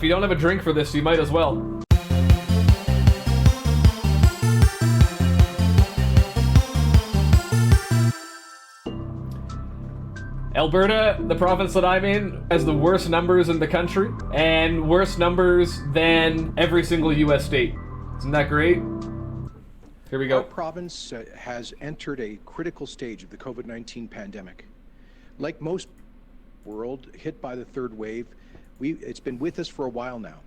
If you don't have a drink for this, you might as well. Alberta, the province that I'm in, has the worst numbers in the country, and worse numbers than every single U.S. state. Isn't that great? Here we go. Our province has entered a critical stage of the COVID-19 pandemic. Like most world hit by the third wave, it's been with us for a while now,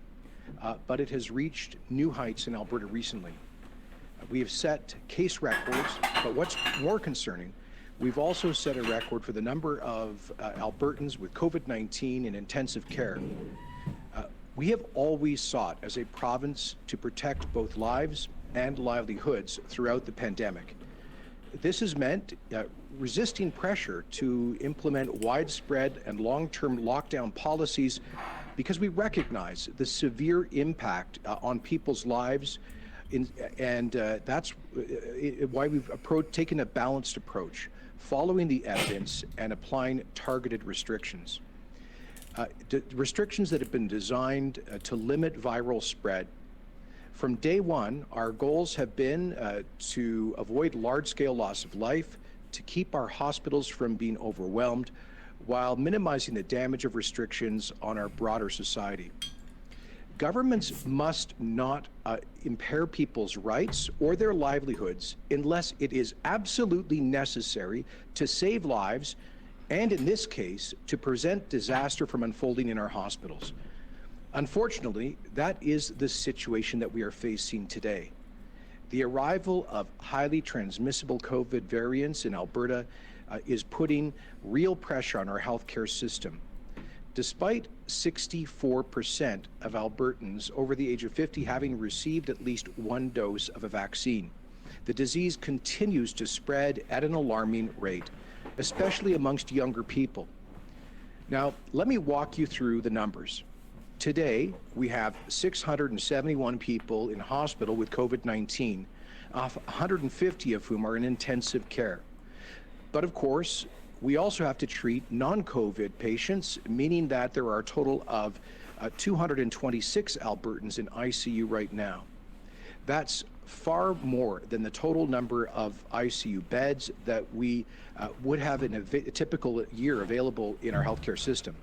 but it has reached new heights in Alberta recently. We have set case records, but what's more concerning, we've also set a record for the number of Albertans with COVID-19 in intensive care. We have always sought as a province to protect both lives and livelihoods throughout the pandemic. This has meant resisting pressure to implement widespread and long-term lockdown policies because we recognize the severe impact on people's lives, and that's why we've taken a balanced approach, following the evidence and applying targeted restrictions. Restrictions that have been designed to limit viral spread. From day one, our goals have been to avoid large-scale loss of life, to keep our hospitals from being overwhelmed, while minimizing the damage of restrictions on our broader society. Governments must not impair people's rights or their livelihoods unless it is absolutely necessary to save lives, and in this case, to prevent disaster from unfolding in our hospitals. Unfortunately, that is the situation that we are facing today. The arrival of highly transmissible COVID variants in Alberta is putting real pressure on our healthcare system. Despite 64% of Albertans over the age of 50 having received at least one dose of a vaccine, the disease continues to spread at an alarming rate, especially amongst younger people. Now, let me walk you through the numbers. Today, we have 671 people in hospital with COVID-19, 150 of whom are in intensive care. But of course, we also have to treat non-COVID patients, meaning that there are a total of 226 Albertans in ICU right now. That's far more than the total number of ICU beds that we would have in a typical year available in our healthcare system.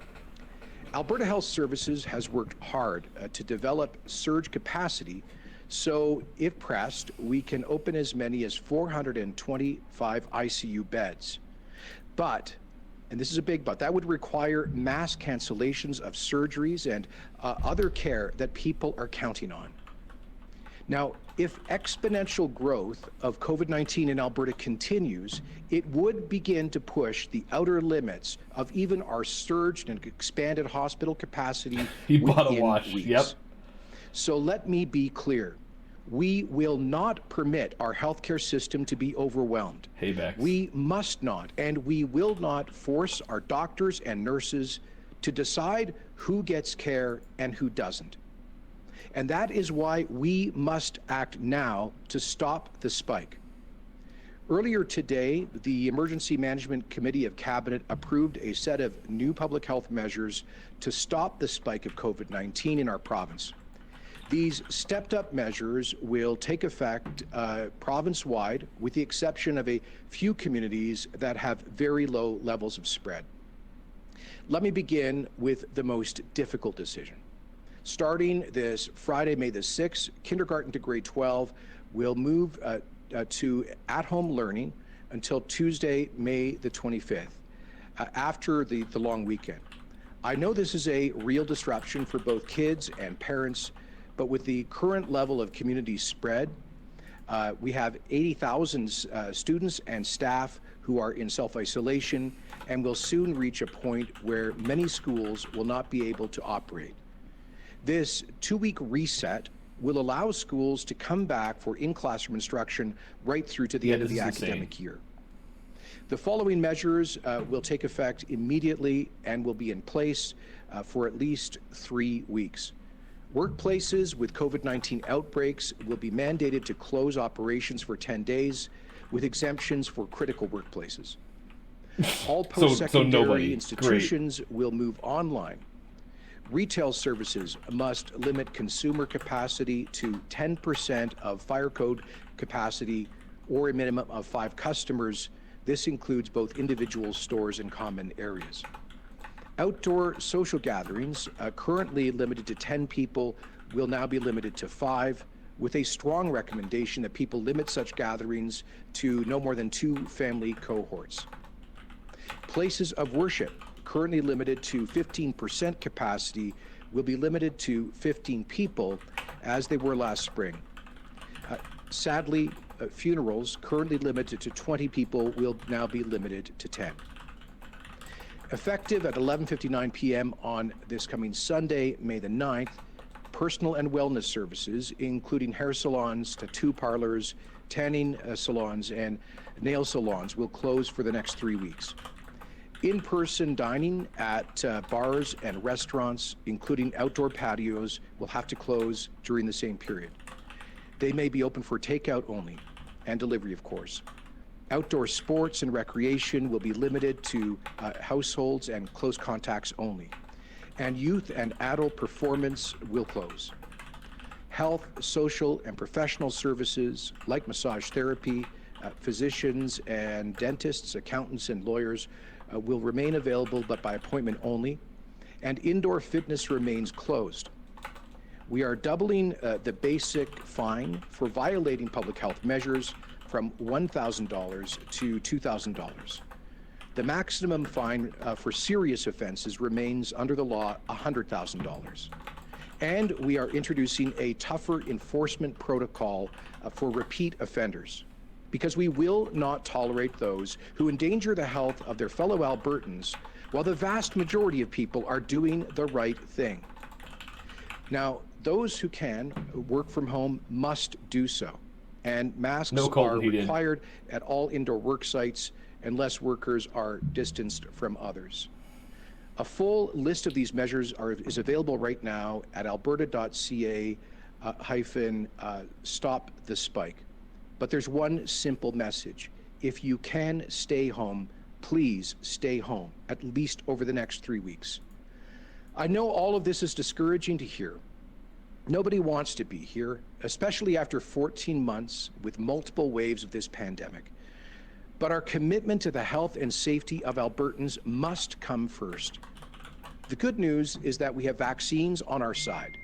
Alberta Health Services has worked hard to develop surge capacity, so if pressed, we can open as many as 425 ICU beds. But, and this is a big but, that would require mass cancellations of surgeries and other care that people are counting on. Now, if exponential growth of COVID-19 in Alberta continues, it would begin to push the outer limits of even our surged and expanded hospital capacity within weeks. Yep. So let me be clear. We will not permit our healthcare system to be overwhelmed. Hey, Bex. We must not, and we will not force our doctors and nurses to decide who gets care and who doesn't. And that is why we must act now to stop the spike. Earlier today, the Emergency Management Committee of Cabinet approved a set of new public health measures to stop the spike of COVID-19 in our province. These stepped-up measures will take effect province-wide, with the exception of a few communities that have very low levels of spread. Let me begin with the most difficult decision. Starting this Friday, May the 6th, kindergarten to grade 12 will move to at-home learning until Tuesday, May the 25th, after the long weekend. I know this is a real disruption for both kids and parents, but with the current level of community spread, we have 80,000 students and staff who are in self-isolation and will soon reach a point where many schools will not be able to operate. This 2-week reset will allow schools to come back for in-classroom instruction right through to the end of the academic year. The following measures will take effect immediately and will be in place for at least 3 weeks. Workplaces with COVID-19 outbreaks will be mandated to close operations for 10 days, with exemptions for critical workplaces. All post-secondary institutions will move online. Retail services must limit consumer capacity to 10% of fire code capacity or a minimum of 5 customers. This includes both individual stores and common areas. Outdoor social gatherings, currently limited to 10 people, will now be limited to 5, with a strong recommendation that people limit such gatherings to no more than 2 family cohorts. Places of worship, currently limited to 15% capacity, will be limited to 15 people, as they were last spring. Sadly, funerals, currently limited to 20 people, will now be limited to 10. Effective at 11:59 p.m. on this coming Sunday, May the 9th, personal and wellness services, including hair salons, tattoo parlors, tanning salons, and nail salons, will close for the next 3 weeks. In-person dining at bars and restaurants, including outdoor patios, will have to close during the same period. They may be open for takeout only, and delivery, of course. Outdoor sports and recreation will be limited to households and close contacts only. And youth and adult performance will close. Health, social, and professional services like massage therapy, physicians and dentists, accountants, and lawyers will remain available, but by appointment only, and indoor fitness remains closed. We are doubling the basic fine for violating public health measures from $1,000 to $2,000. The maximum fine for serious offenses remains under the law $100,000. And we are introducing a tougher enforcement protocol for repeat offenders, because we will not tolerate those who endanger the health of their fellow Albertans while the vast majority of people are doing the right thing. Now, those who can work from home must do so, and masks are required at all indoor work sites unless workers are distanced from others. A full list of these measures is available right now at alberta.ca-stop the spike. But there's one simple message. If you can stay home, please stay home, at least over the next 3 weeks. I know all of this is discouraging to hear. Nobody wants to be here, especially after 14 months with multiple waves of this pandemic. But our commitment to the health and safety of Albertans must come first. The good news is that we have vaccines on our side.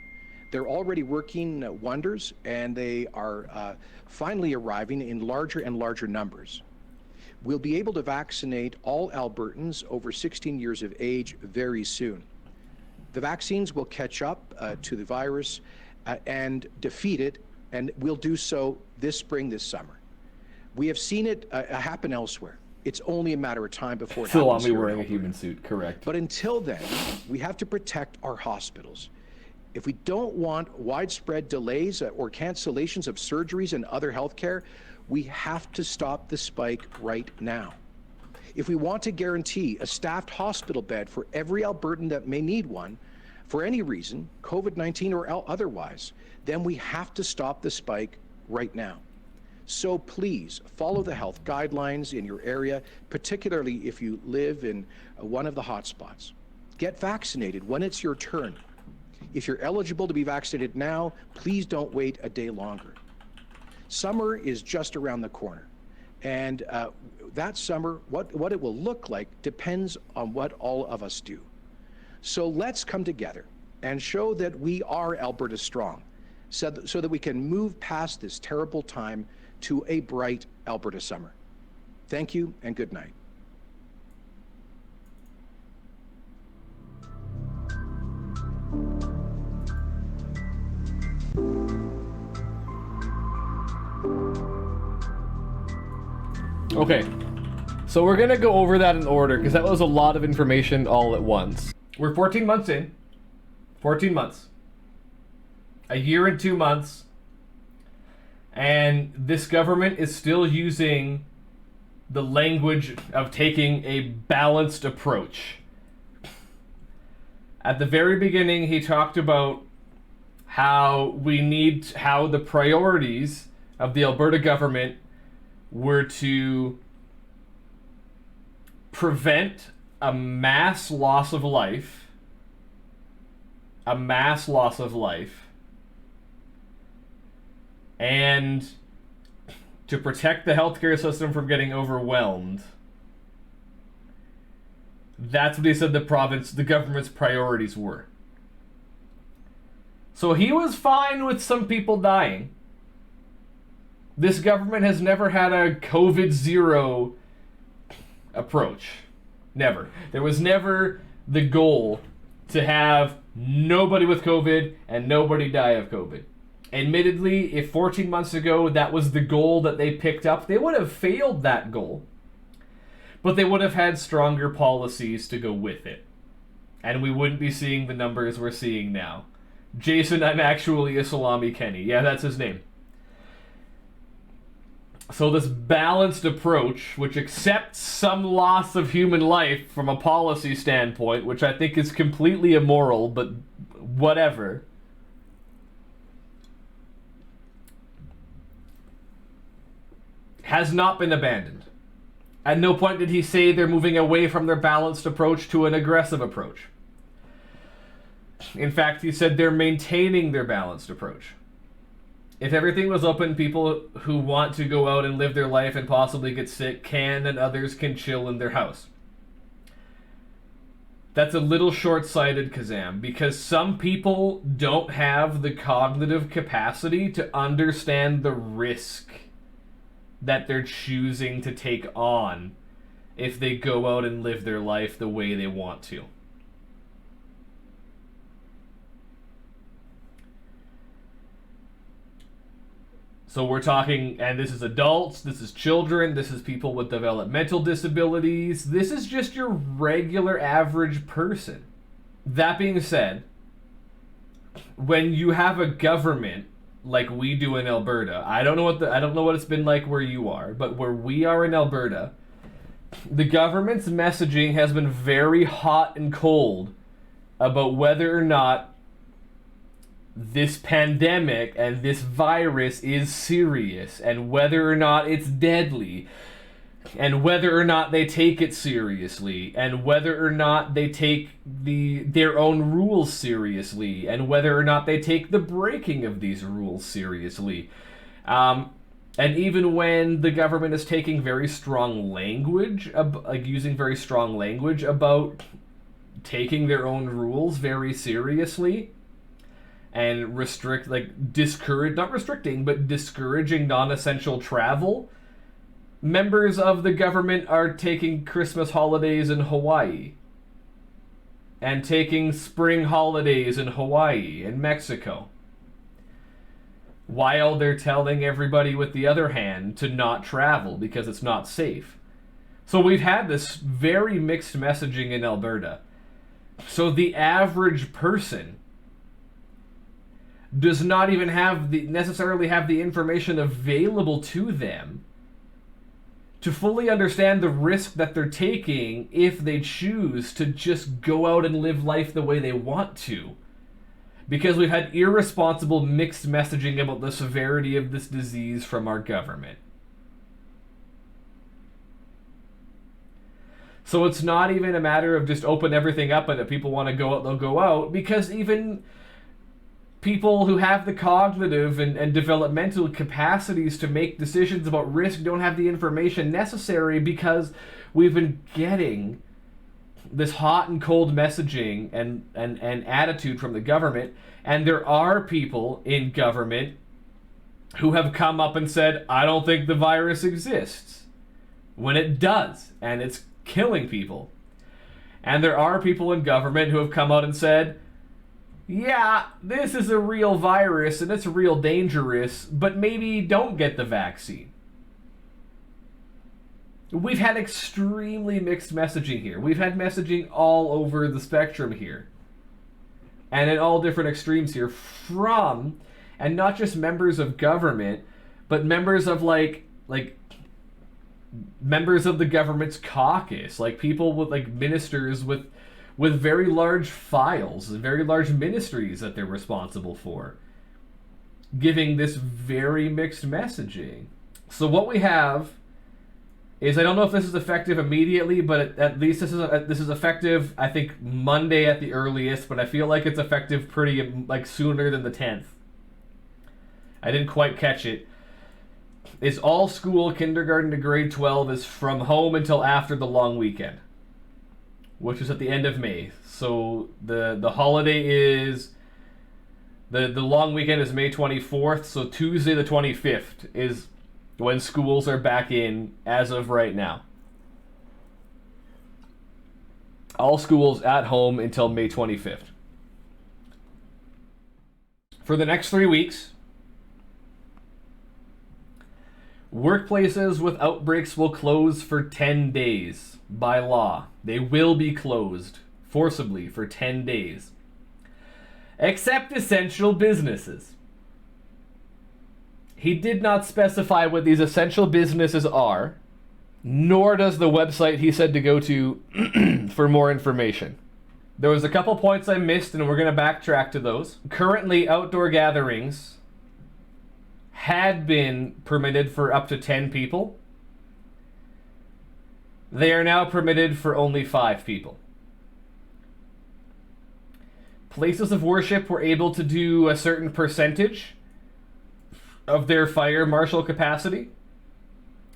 They're already working wonders, and they are finally arriving in larger and larger numbers. We'll be able to vaccinate all Albertans over 16 years of age very soon. The vaccines will catch up to the virus and defeat it, and we'll do so this spring, this summer. We have seen it happen elsewhere. It's only a matter of time before it Still happens on me here in wearing a Alberta. human suit, correct. But until then, we have to protect our hospitals. If we don't want widespread delays or cancellations of surgeries and other healthcare, we have to stop the spike right now. If we want to guarantee a staffed hospital bed for every Albertan that may need one, for any reason, COVID-19 or otherwise, then we have to stop the spike right now. So please follow the health guidelines in your area, particularly if you live in one of the hotspots. Get vaccinated when it's your turn. If you're eligible to be vaccinated now, please don't wait a day longer. Summer is just around the corner. And that summer, what it will look like depends on what all of us do. So let's come together and show that we are Alberta strong, so that we can move past this terrible time to a bright Alberta summer. Thank you and good night. Okay, so we're gonna go over that in order because that was a lot of information all at once. We're 14 months in. 14 months. A year and 2 months. And this government is still using the language of taking a balanced approach. At the very beginning, he talked about how the priorities of the Alberta government were to prevent a mass loss of life a mass loss of life and to protect the healthcare system from getting overwhelmed. That's what he said the government's priorities were. So he was fine with some people dying. This government has never had a COVID zero approach. Never. There was never the goal to have nobody with COVID and nobody die of COVID. Admittedly, if 14 months ago that was the goal that they picked up, they would have failed that goal. But they would have had stronger policies to go with it. And we wouldn't be seeing the numbers we're seeing now. Jason, I'm actually a salami Kenny. Yeah, that's his name. So this balanced approach, which accepts some loss of human life from a policy standpoint, which I think is completely immoral, but whatever, has not been abandoned. At no point did he say they're moving away from their balanced approach to an aggressive approach. In fact, he said they're maintaining their balanced approach. If everything was open, people who want to go out and live their life and possibly get sick can, and others can chill in their house. That's a little short-sighted, Kazam, because some people don't have the cognitive capacity to understand the risk that they're choosing to take on if they go out and live their life the way they want to. So we're talking, and this is adults, this is children, this is people with developmental disabilities, this is just your regular average person. That being said, when you have a government like we do in Alberta, I don't know what it's been like where you are, but where we are in Alberta, the government's messaging has been very hot and cold about whether or not this pandemic and this virus is serious, and whether or not it's deadly, and whether or not they take it seriously, and whether or not they take their own rules seriously, and whether or not they take the breaking of these rules seriously. And even when the government is taking very strong language, using very strong language about taking their own rules very seriously, and discouraging non-essential travel, members of the government are taking Christmas holidays in Hawaii, and taking spring holidays in Hawaii and Mexico, while they're telling everybody with the other hand to not travel because it's not safe. So we've had this very mixed messaging in Alberta. So the average person does not even necessarily have the information available to them to fully understand the risk that they're taking if they choose to just go out and live life the way they want to. Because we've had irresponsible mixed messaging about the severity of this disease from our government. So it's not even a matter of just open everything up and if people want to go out, they'll go out, because even people who have the cognitive and developmental capacities to make decisions about risk don't have the information necessary, because we've been getting this hot and cold messaging and attitude from the government. And there are people in government who have come up and said, I don't think the virus exists, when it does, and it's killing people. And there are people in government who have come out and said, yeah, this is a real virus and it's real dangerous, but maybe don't get the vaccine. We've had extremely mixed messaging here. We've had messaging all over the spectrum here. And in all different extremes here from, and not just members of government, but members of members of the government's caucus, like people with ministers with very large files and very large ministries that they're responsible for, giving this very mixed messaging. So what we have is I don't know if this is effective immediately, but at least this is effective, I think, Monday at the earliest, but I feel like it's effective pretty, like, sooner than the 10th. I didn't quite catch it. Is all school, kindergarten to grade 12, is from home until after the long weekend, which is at the end of May. So the holiday is... The long weekend is May 24th, so Tuesday the 25th is when schools are back in as of right now. All schools at home until May 25th. For the next 3 weeks, workplaces with outbreaks will close for 10 days by law. They will be closed forcibly for 10 days. Except essential businesses. He did not specify what these essential businesses are, nor does the website he said to go to for more information. There was a couple points I missed, and we're going to backtrack to those. Currently, outdoor gatherings had been permitted for up to 10 people. They are now permitted for only 5 people. Places of worship were able to do a certain percentage of their fire marshal capacity.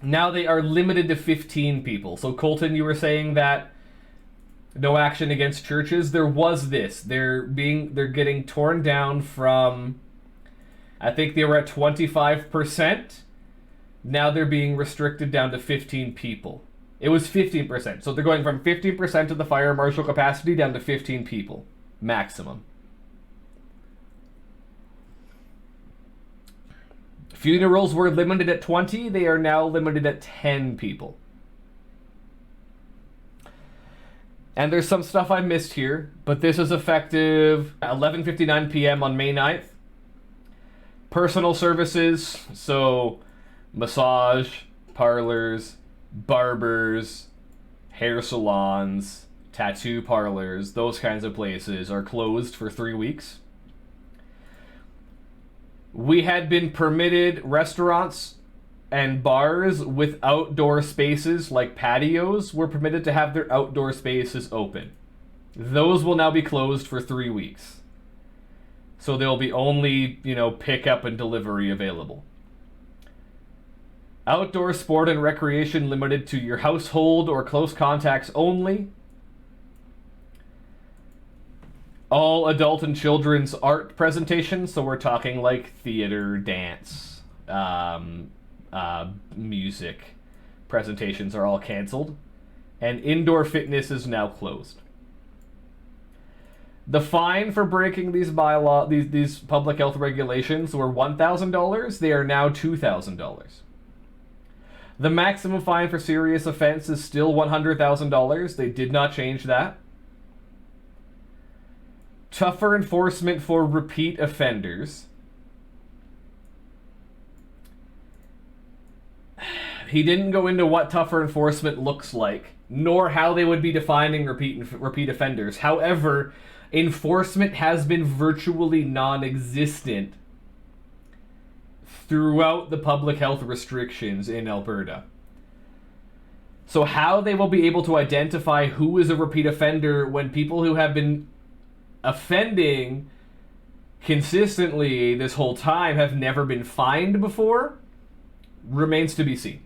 Now they are limited to 15 people. So Colton, you were saying that no action against churches. There was this. They're getting torn down from, I think they were at 25%. Now they're being restricted down to 15 people. It was 15%. So they're going from 15% of the fire marshal capacity down to 15 people. Maximum. Funerals were limited at 20. They are now limited at 10 people. And there's some stuff I missed here, but this is effective 11:59 p.m. on May 9th. Personal services, so massage parlors, barbers, hair salons, tattoo parlors, those kinds of places are closed for 3 weeks. We had been permitted restaurants and bars with outdoor spaces like patios were permitted to have their outdoor spaces open. Those will now be closed for 3 weeks. So there'll be only, pickup and delivery available. Outdoor sport and recreation limited to your household or close contacts only. All adult and children's art presentations, so we're talking like theater, dance, music presentations are all canceled. And indoor fitness is now closed. The fine for breaking these these public health regulations were $1,000. They are now $2,000. The maximum fine for serious offense is still $100,000. They did not change that. Tougher enforcement for repeat offenders. He didn't go into what tougher enforcement looks like, nor how they would be defining repeat offenders. However, enforcement has been virtually non-existent throughout the public health restrictions in Alberta. So how they will be able to identify who is a repeat offender when people who have been offending consistently this whole time have never been fined before remains to be seen.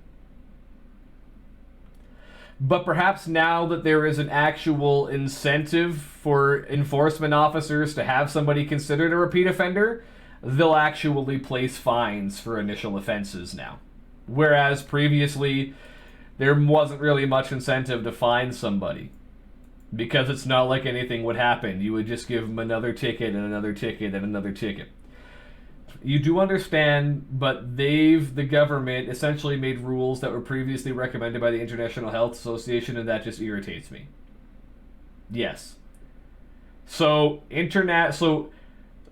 But perhaps now that there is an actual incentive for enforcement officers to have somebody considered a repeat offender, they'll actually place fines for initial offenses now. Whereas previously, there wasn't really much incentive to fine somebody. Because it's not like anything would happen. You would just give them another ticket and another ticket and another ticket. You do understand, but the government, essentially made rules that were previously recommended by the International Health Association, and that just irritates me. Yes. So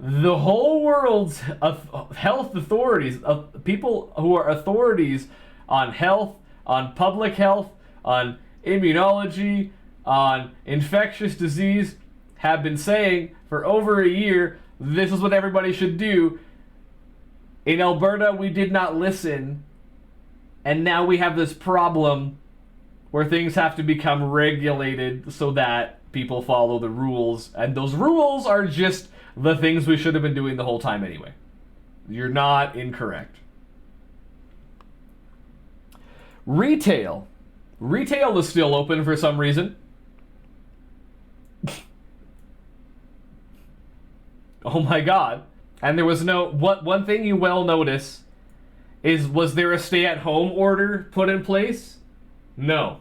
the whole world's health authorities, people who are authorities on health, on public health, on immunology, on infectious disease, have been saying for over a year, this is what everybody should do. In Alberta, we did not listen And now we have this problem where things have to become regulated so that people follow the rules. And those rules are just the things we should have been doing the whole time anyway. You're not incorrect. Retail. Retail is still open for some reason. Oh my god. And there was no... One thing you well notice is, was there a stay-at-home order put in place? No.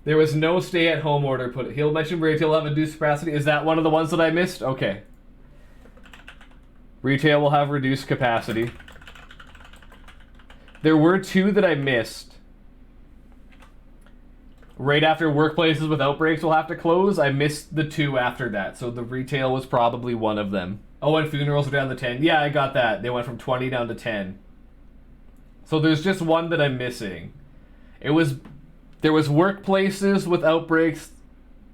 There was no stay-at-home order put... He'll mention retail will have reduced capacity. Is that one of the ones that I missed? Okay. Retail will have reduced capacity. There were two that I missed. Right after workplaces with outbreaks will have to close, I missed the two after that. So the retail was probably one of them. Oh, and funerals are down to 10. Yeah, I got that. They went from 20 down to 10. So there's just one that I'm missing. There was workplaces with outbreaks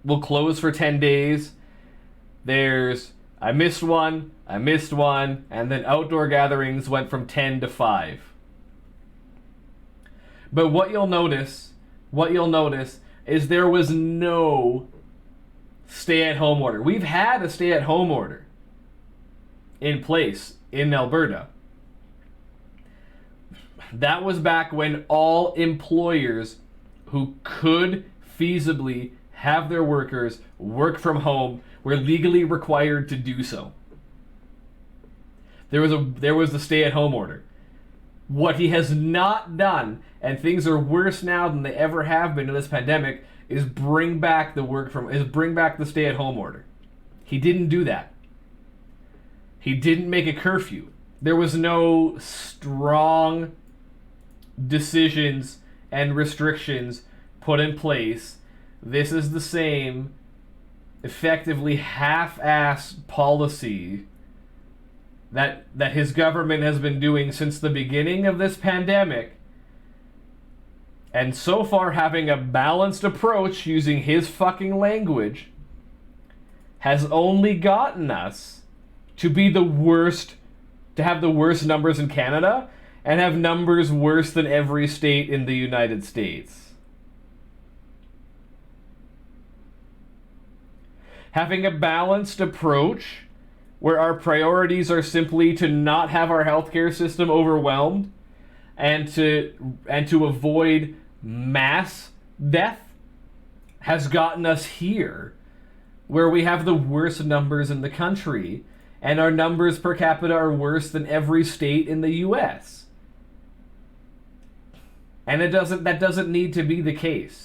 will close for 10 days. I missed one, and then outdoor gatherings went from 10 to 5. But what you'll notice is there was no stay-at-home order. We've had a stay-at-home order in place in Alberta. That was back when all employers who could feasibly have their workers work from home were legally required to do so. There was the stay-at-home order. What he has not done, and things are worse now than they ever have been in this pandemic, is bring back the stay-at-home order. He didn't do that. He didn't make a curfew. There was no strong decisions and restrictions put in place. This is the same effectively half-ass policy that his government has been doing since the beginning of this pandemic. And so far, having a balanced approach using his fucking language has only gotten us to be the worst, to have the worst numbers in Canada and have numbers worse than every state in the United States. Having a balanced approach where our priorities are simply to not have our healthcare system overwhelmed and to avoid mass death has gotten us here, where we have the worst numbers in the country, and our numbers per capita are worse than every state in the US. And that doesn't need to be the case.